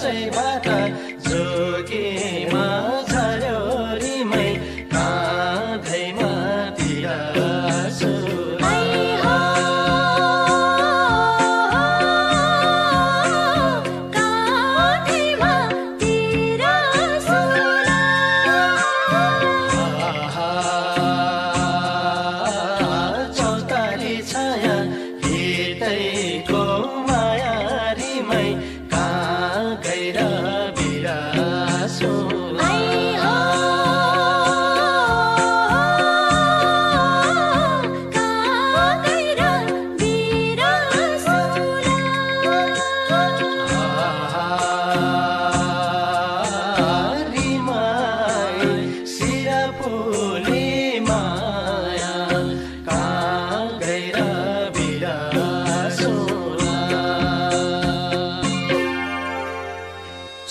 कसैबाट जोगीमा झर्यो रिमै काँधैमा बिरासो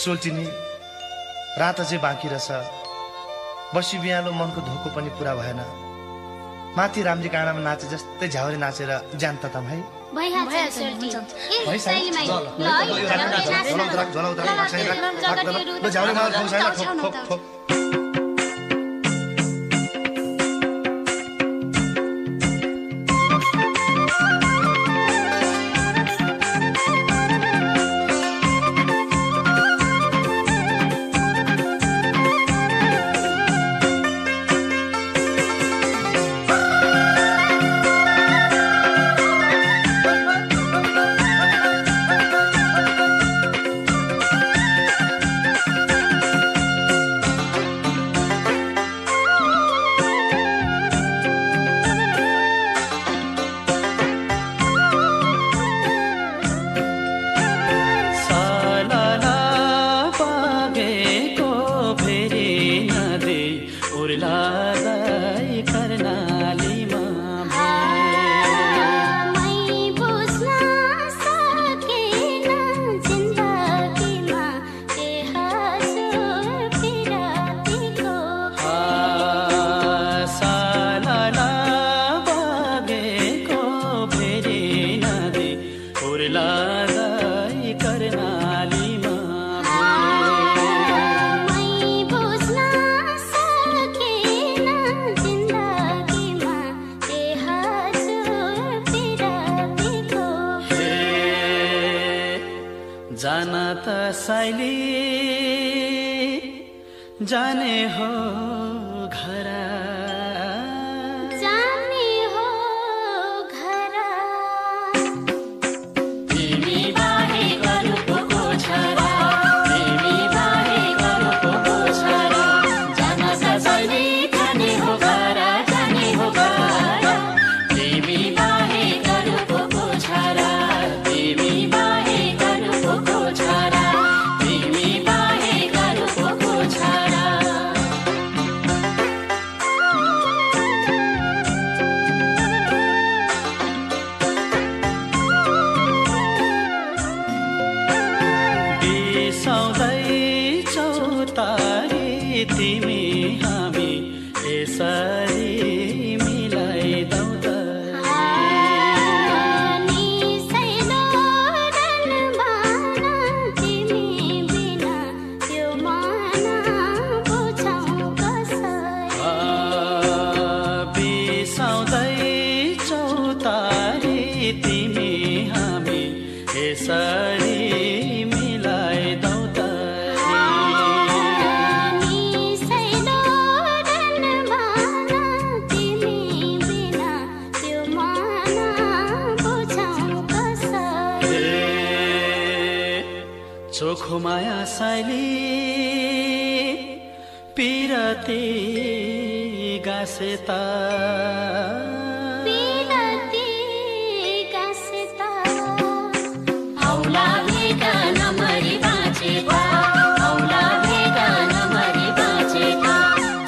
सोल्टिनी रात चाहिँ बाँकी रहेछ। बसी बिहालो मनको धोको पनि पुरा भएन। माथि रामजी काँडामा नाचे जस्तै झ्याउरे नाचेर ज्यान तताम है। जाना त साइली जाने हो घरा जाने हो घरा तिमी बाहे गरु को छरा तिमी बाहे गरु को छरा जाना त साइली जाने हो घरा जाने हो घरा तिमी बाहे गरु को छरा तिमी बाहे गरु को छरा तिमी बाहे गरु को छरा बिसाउँदैछौ तारी तिमी हामी यसरी मिलाइदौ त बिसाउँदैछौ तारी तिमी हामी यसरी मिलाइदौ त चोखो माया साइली पिरती गासेता औला भेटा नमरी बाँचेता औला भेटा नमरी बाँचेता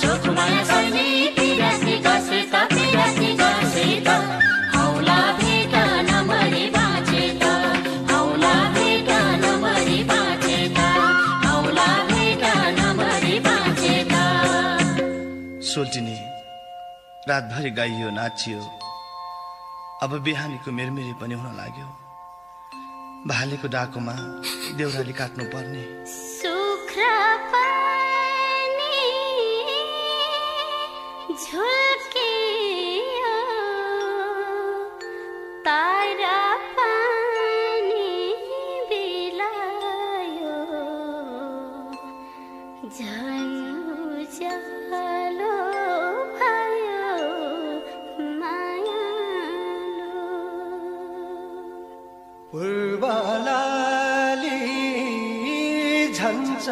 चोखो माया साइली पिरती गासेता औला भेटा नमरी बाँचेता औला भेटा नमरी बाँचेता औला भेटा नमरी बाँचेता। सोल्टिनी रातभरि गाइयो नाचियो। अब बिहानीको मेरमेरी पनि हुन लाग्यो। भालेको डाकोमा देउराली काट्नु पर्ने सुख्रा पानी झुल्कियो तारा पानी बिलायो झन् उज्यालो भयो मायालो पूर्वलाली झन्छ